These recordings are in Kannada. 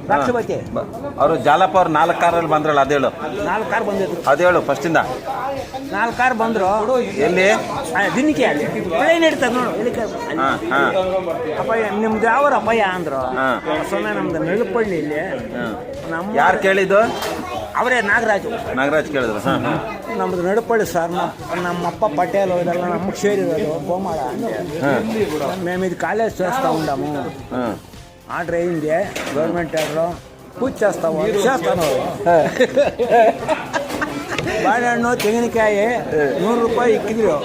ರಾಷ್ಟ್ರಪತಿ ಅವರು ಜಾಲಪ್ಪ ಅವ್ರು 4 ಕಾರಲ್ಲಿ ಬಂದ್ರಲ್ಲ ಅದೇಳು 4 ಕಾರ್ ಬಂದಿದ್ರು. ಅದೇಳು ಫಸ್ಟಿಂದ 4 ಕಾರ್ ಬಂದ್ರು. ಎಲ್ಲಿ ದಿನಕ್ಕೆ ಅಲ್ಲಿ ಟ್ರೈನ್ ಇರ್ತದೆ ನೋಡು ಅಪ್ಪಯ್ಯ ನಿಮ್ದು ಯಾವ ಅಪ್ಪಯ್ಯ ಅಂದ್ರು. ಸೊನ್ನೆ ನಮ್ದು ನೆಲಪಳ್ಳಿ ಇಲ್ಲಿ ನಮ್ಮ ಯಾರು ಕೇಳಿದ್ದು? ಅವರೇ ನಾಗರಾಜ್ ಕೇಳಿದ್ರು. ನಮ್ದು ನಡುಪಳ್ಳಿ ಸರ್ నమ్మప్ప పటేల్ ఇదెల్లా నమ్మకు చేరిరోదు బొమ్మడ మేము ఇది కాలేజ్ చేస్తూ ఉంటాము. ఆర్డర్ అయింది గవర్నమెంట్ ఆర్డర్ పూజ చేస్తాము చేస్తాను. ಬಾಳೆಹಣ್ಣು ತೆಂಗಿನಕಾಯಿ 100 ರೂಪಾಯಿ ಇಕ್ಕಿದ್ರು.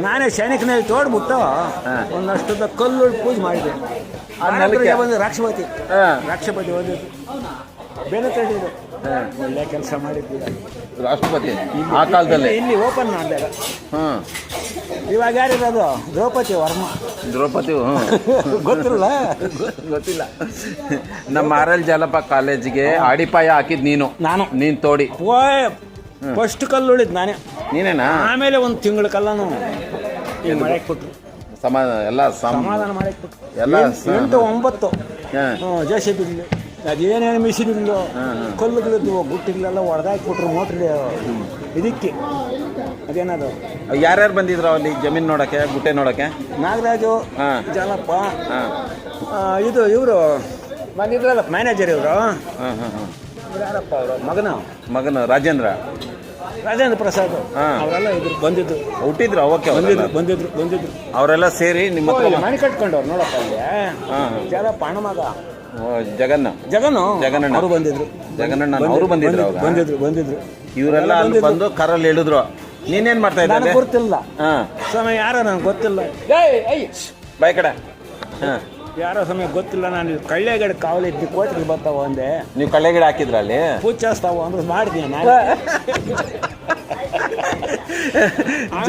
ನಾನೇ ಶನಿಕನಲ್ಲಿ ತೋಡ್ಬಿಟ್ಟು ಒಂದಷ್ಟು ಕಲ್ಲು ಪೂಜೆ ಮಾಡಿದೆ. ಬಂದು ರಾಷ್ಟ್ರಪತಿ ಓದಿದ್ದು ಬೇರೆ ತಡೆದು ಒಳ್ಳೆ ಕೆಲಸ ಮಾಡಿದ್ವಿ. ರಾಷ್ಟ್ರಪತಿ ಆ ಕಾಲದಲ್ಲಿ ಇಲ್ಲಿ ಓಪನ್ ಮಾಡಿದಾಗ ಇವಾಗ ಯಾರಿರೋದು? ದ್ರೌಪದಿ ವರ್ಮಾ. ಗೊತ್ತಿಲ್ಲ. ನಮ್ಮ ಆರ್.ಎಲ್. ಜಾಲಪ್ಪ ಕಾಲೇಜಿಗೆ ಅಡಿಪಾಯ ಹಾಕಿದ್ ನೀನು ತೋಡಿ ಫಸ್ಟ್ ಕಲ್ಲು ಉಳಿದ್ ನಾನೇ. ನೀನೇನಾ? ಆಮೇಲೆ ಒಂದು ತಿಂಗಳ ಕಲ್ಲನು ಮಾಡಕ್ ಕೊಟ್ರು. ಸಮಾಧಾನ ಮಾಡಕ್ ಕೊಟ್ರು. 8-9 JCB ಅದೇನೇನು ಮಿಷಿನ್ ಇಲ್ಲ ಕಲ್ಲುಗಳಿದ್ದು ಗುಟ್ಟಿಗಳೆಲ್ಲ ಹೊಡೆದಾಕ್ಬಿಟ್ರು ಮೋಟ್ರ್ ಇದಕ್ಕೆ. ಅದೇನದು ಯಾರ್ಯಾರು ಬಂದಿದ್ರು ಅಲ್ಲಿ ಜಮೀನು ನೋಡಕ್ಕೆ ಗುಟ್ಟೆ ನೋಡಕ್ಕೆ? ನಾಗರಾಜು, ಜಾಲಪ್ಪ, ಇವರು ಬಂದಿದ್ರಲ್ಲ ಮ್ಯಾನೇಜರ್ ಇವರು. ಯಾರಪ್ಪ ಅವರು ಮಗನ ರಾಜೇಂದ್ರ ಪ್ರಸಾದ್ ಅವರೆಲ್ಲ ಇದ್ರು ಬಂದಿದ್ರು. ಹುಟ್ಟಿದ್ರು ಅವಕ್ಕೆ ಬಂದಿದ್ರು ಅವರೆಲ್ಲ ಸೇರಿ ನಿಮ್ಮ ಮನೆ ಕಟ್ಕೊಂಡವ್ರು ನೋಡಪ್ಪ ಅಲ್ಲಿ. ಜಾಲಪ್ಪ ಅಣ್ಣ ಮಗ ಜಗನ್ನಣ್ಣ ಅವರು ಬಂದಿದ್ರು. ಅವರು ಬಂದಿದ್ರು. ಇವರೆಲ್ಲ ಅಲ್ಲಿ ಬಂದು ಕಾರಲ್ಲಿ ಹೇಳಿದ್ರು. ನೀನೇನ್ ಮಾಡ್ತಾ ಇದ್ದ? ಗೊತ್ತಿಲ್ಲ ಸಮಯ ಯಾರೋ ನನಗೆ ಗೊತ್ತಿಲ್ಲ. ಬಾಯ್ ಕಡೆ ಯಾರೋ ಸಮಯ ಗೊತ್ತಿಲ್ಲ. ನಾನು ಕಳ್ಳೆಗಡೆ ಕಾವಲಿದ್ದು ಕೋತಿಗೆ ಬರ್ತಾವ ಅಂದೆ. ನೀವು ಕಳ್ಳೆಗಡೆ ಹಾಕಿದ್ರ ಅಲ್ಲಿ ಪೂಜೆ చేస్తాವು ಅಂದ್ರೆ ಮಾಡಿದ್ದೀನಿ ನಾನು.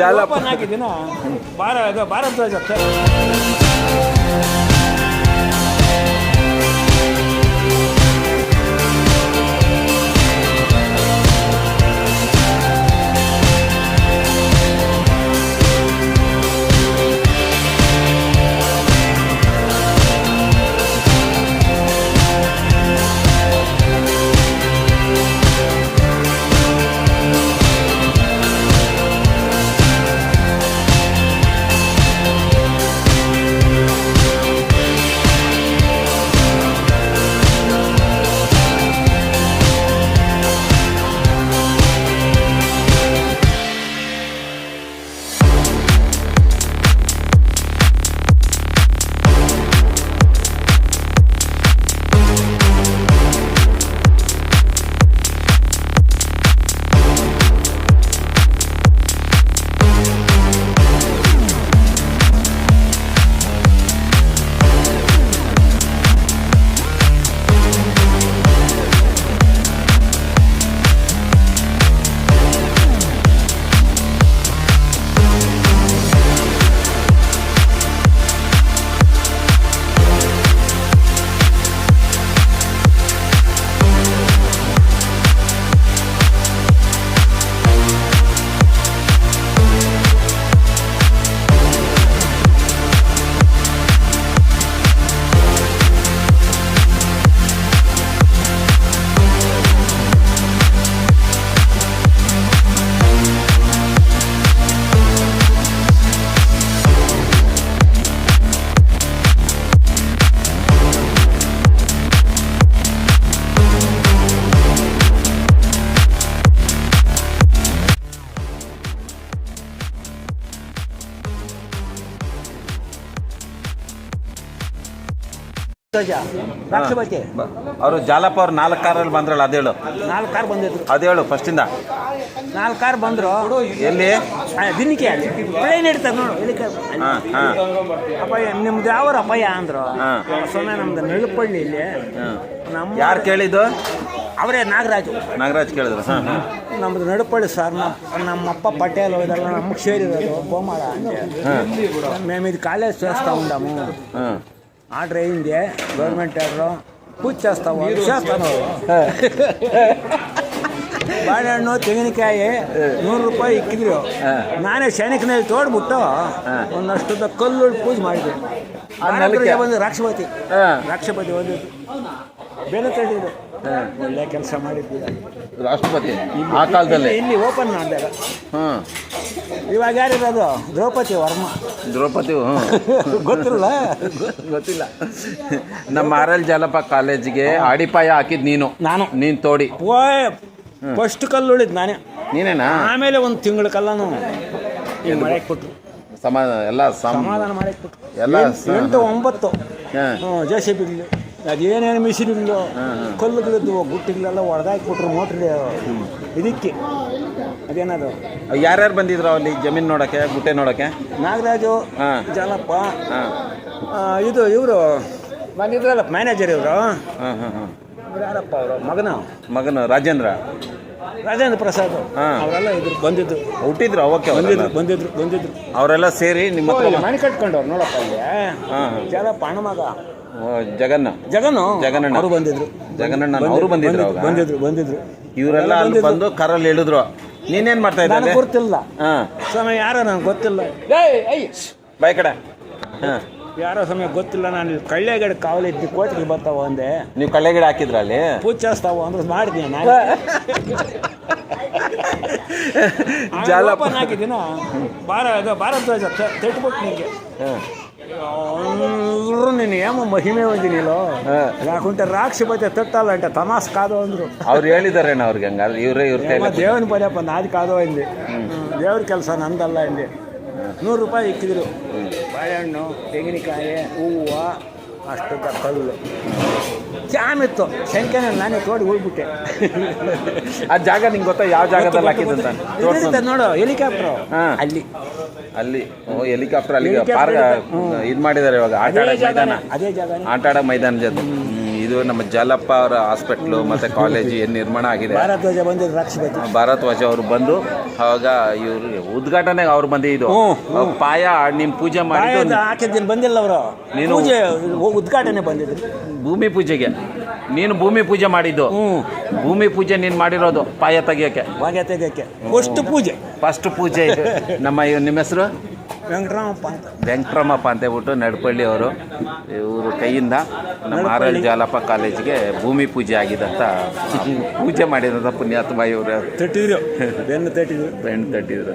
ಜಾಲಪ್ಪ ಹಾಕಿದ್ದೀನ ಭಾರದ್ವಾಜ ರಾಷ್ಟ್ರಪತಿ ಅವರು ಜಾಲಪ್ಪ ಅವ್ರು 4 ಕಾರಲ್ಲಿ ಬಂದ್ರಲ್ಲ ಅದೇಳು 4 ಕಾರ್ ಬಂದಿದ್ರು. ಅದೇಳು ಫಸ್ಟಿಂದ 4 ಕಾರ್ ಬಂದ್ರು. ಎಲ್ಲಿ ದಿನಕ್ಕೆ ಅಲ್ಲಿ ಟ್ರೈನ್ ಇರ್ತದೆ ನೋಡು ಅಪ್ಪಯ್ಯ ನಿಮ್ದು ಯಾವ ಅಪ್ಪಯ್ಯ ಅಂದ್ರು. ಸೊನ್ನೆ ನಮ್ದು ನೆಲಪಳ್ಳಿ ಇಲ್ಲಿ ನಮ್ಮ ಯಾರು ಕೇಳಿದ್ದು? ಅವರೇ ನಾಗರಾಜ್ ಕೇಳಿದ್ರು. ನಮ್ದು ನಡುಪಳ್ಳಿ ಸರ್ నమ్మప్ప పటేల్ ఇదెల్లా నమ్మకు చేరిరోదు బొమ్మడ మేము ఇది కాలేజ్ చేస్తూ ఉంటాము. ఆర్డర్ అయింది గవర్నమెంట్ ఆర్డర్ పూజ చేస్తాము చేస్తాను. ಬಾಳೆಹಣ್ಣು ತೆಂಗಿನಕಾಯಿ 100 ರೂಪಾಯಿ ಇಕ್ಕಿದ್ರು. ನಾನೇ ಶನಿಕನಲ್ಲಿ ತೋಡ್ಬಿಟ್ಟು ಒಂದಷ್ಟು ಕಲ್ಲು ಪೂಜೆ ಮಾಡಿದೆ. ಬಂದು ರಾಷ್ಟ್ರಪತಿ ಓದಿದ್ದು ಬೇರೆ ತಡೆಯಿದ್ರು ಒಳ್ಳೆ ಕೆಲಸ ಮಾಡಿದ್ವಿ. ರಾಷ್ಟ್ರಪತಿ ಆ ಕಾಲದಲ್ಲಿ. ಇಲ್ಲಿ ಓಪನ್ ಮಾಡಿದಾಗ ಹಾಂ, ಇವಾಗ ಯಾರಿರೋದು ದ್ರೌಪದಿ ವರ್ಮಾ. ದ್ರೌಪದಿ ಗೊತ್ತಿಲ್ಲ ಗೊತ್ತಿಲ್ಲ. ನಮ್ಮ ಆರ್ ಎಲ್ ಜಾಲಪ್ಪ ಕಾಲೇಜಿಗೆ ಅಡಿಪಾಯ ಹಾಕಿದ್ ನೀನು ತೋಡಿ ಫಸ್ಟ್ ಕಲ್ಲು ಉಳಿದ್ ನಾನೇ. ನೀನೇನಾ? ಆಮೇಲೆ ಒಂದು ತಿಂಗಳ ಕಲ್ಲನು ಮಾಡಕ್ಕೆ ಕೊಟ್ರು, ಸಮಾಧಾನ ಮಾಡಕ್ಕೆ ಕೊಟ್ರು. ಎಲ್ಲ 8-9 ಹಾಂ JCB ಅದೇನೇನು ಮಿಷಿನ್ಗಳು ಕಲ್ಲುಗಳಿದ್ದು ಗುಟ್ಟಿಗಳೆಲ್ಲ ಹೊಡೆದಾಕಿ ಕೊಟ್ರು ಮೋಟ್ರ್ ಇದಕ್ಕೆ. ಅದೇನದು ಯಾರ್ಯಾರು ಬಂದಿದ್ರು ಅಲ್ಲಿ ಜಮೀನು ನೋಡೋಕ್ಕೆ, ಗುಟ್ಟೆ ನೋಡೋಕ್ಕೆ? ನಾಗರಾಜು, ಹಾಂ, ಜಾಲಪ್ಪ, ಹಾಂ, ಇವರು ಬಂದಿದ್ರಲ್ಲ ಮ್ಯಾನೇಜರ್ ಇವರು. ಹಾಂ ಹಾಂ ಹಾಂ. ಯಾರಪ್ಪ ಅವರು ಮಗನು ರಾಜೇಂದ್ರ ಪ್ರಸಾದ್ ಅವರೆಲ್ಲ ಇದ್ರು ಬಂದಿದ್ರು. ಹುಟ್ಟಿದ್ರು ಅವಕ್ಕೆ ಬಂದಿದ್ರು ಅವರೆಲ್ಲ ಸೇರಿ ನಿಮ್ಮ ಹತ್ರ ಮನೆ ಕಟ್ಕೊಂಡವ್ರು ನೋಡಪ್ಪ ಅಲ್ಲಿ. ಹಾಂ, ಜಾಲಪ್ಪ ಅಣ್ಣ ಮಗ ಜಗನ್ನಣ್ಣ ಅವರು ಬಂದಿದ್ರು. ಜಗನ್ನಣ್ಣ ಅವರು ಬಂದಿದ್ರು ಅವಾಗ? ಬಂದಿದ್ರು. ಇವರೆಲ್ಲ ಅಲ್ಲಿ ಬಂದು ಕರಲ್ಲಿ ಹೇಳಿದ್ರು. ನೀನೇನ್ ಮಾಡ್ತಾ ಇದ್ದ? ನನಗೆ ಗೊತ್ತಿಲ್ಲ ಸಮಯ, ಯಾರೋ ನನಗೆ ಗೊತ್ತಿಲ್ಲ. ಬಾಯ್ ಕಡೆ. ಹಾಂ, ಯಾರೋ ಸಮಯ ಗೊತ್ತಿಲ್ಲ. ನಾನು ಕಳ್ಳೆಗಡೆ ಕಾವಲಿದ್ದು ಕೋಟಿಗೆ ಬರ್ತಾವ ಅಂದೆ. ನೀವು ಕಳ್ಳೆಗಿಡ ಹಾಕಿದ್ರ ಅಲ್ಲಿ? ಪೂಜಾಸ್ತಾವ ಅಂದ್ರೆ ಮಾಡಿದ್ದೀನಿ ನಾನು. ಜಾಲಪ್ಪ ಹಾಕಿದ್ದೀನ ಭಾರದ್ವಾಜ ತೆಟ್ಬಿಟ್ಟು ನಿಮಗೆ ನೀನು ಏಮೋ ಮಹಿಮೆ ಬಂದಿನಿಲ್ಲೋ ಯಾಕುಂಟೆ ರಾಕ್ಷಪತಿ ತಟ್ಟಲ್ಲ ಅಂಟ ತಮಾಸ್ ಕಾದೋ ಅಂದ್ರು. ಅವ್ರು ಹೇಳಿದಾರೇನ ಅವ್ರಿಗೆ? ಹಂಗಾದ್ರೆ ಇವ್ರ ದೇವನ ಪರ್ಯಪ್ಪ ನಾದಿ ಕಾದೋ ಅಂದೆ. ದೇವ್ರ ಕೆಲಸ ನಂದಲ್ಲ ಅಂದೆ. 100 ರೂಪಾಯಿ ಇಕ್ಕಿದ್ರು. ಬಾಳೆಹಣ್ಣು, ತೆಂಗಿನಕಾಯಿ, ಹೂವು, ಅಷ್ಟು ಕಲ್ಲು ಚಾಮಿತ್ತು. ಶಂಕನ ನಾನೇ ತೋಡಿ ಹೋಗ್ಬಿಟ್ಟೆ. ಆ ಜಾಗ ನಿಂಗೆ ಗೊತ್ತಾ? ಯಾವ ಜಾಗದಲ್ಲಿ ಹಾಕಿದಂತ ನೋಡು, ಹೆಲಿಕಾಪ್ಟರ್ ಅಲ್ಲಿ ಹೆಲಿಕಾಪ್ಟರ್ ಅಲ್ಲಿ ಪಾರ್ಕ್ ಇದು ಮಾಡಿದ್ದಾರೆ ಇವಾಗ. ಅದೇ ಜಾಗ, ಆಟ ಆಡೋ ಮೈದಾನ ಜೊತೆ. ಇದು ನಮ್ಮ ಜಾಲಪ್ಪ ಅವರ ಹಾಸ್ಪಿಟ್ಲು ಮತ್ತೆ ಕಾಲೇಜು ಏನು ನಿರ್ಮಾಣ ಆಗಿದೆ. ಭಾರದ್ವಾಜ ಬಂದಿದ್ದು ರಾಕ್ಷಪತಿ. ಭಾರದ್ವಾಜ ಅವರು ಬಂದು ಅವಾಗ ಇವ್ರು ಉದ್ಘಾಟನೆಗೆ ಅವ್ರು ಬಂದಿದ್ದು. ಪಾಯ ನಿಮ್ ಪೂಜೆ ಮಾಡಿ ಹಾಕಿದ್ದೀನಿ ಬಂದಿಲ್ಲ ಅವರು. ನೀನು ಉದ್ಘಾಟನೆ ಬಂದಿದ್ರು ಭೂಮಿ ಪೂಜೆಗೆ. ನೀನು ಭೂಮಿ ಪೂಜೆ ಮಾಡಿದ್ದು. ಭೂಮಿ ಪೂಜೆ ನೀನು ಮಾಡಿರೋದು ಪಾಯ ತೆಗಿಯೋಕ್ಕೆ. ಫಸ್ಟ್ ಪೂಜೆ ನಿಮ್ಮ ಹೆಸರು? ವೆಂಕಟರಾಮಪ್ಪ ಅಂತ ಹೇಳ್ಬಿಟ್ಟು ನಡ್ಪಳ್ಳಿ ಅವರು. ಇವರು ಕೈಯಿಂದ ನಮ್ಮ ಆರ್ ಎಲ್ ಜಾಲಪ್ಪ ಕಾಲೇಜಿಗೆ ಭೂಮಿ ಪೂಜೆ ಆಗಿದ್ದಂತ ಪೂಜೆ ಮಾಡಿದಂಥ ಪುಣ್ಯಾತ್ಮ ಇವರು. ಬೆನ್ನು ತಟ್ಟಿದ್ರು.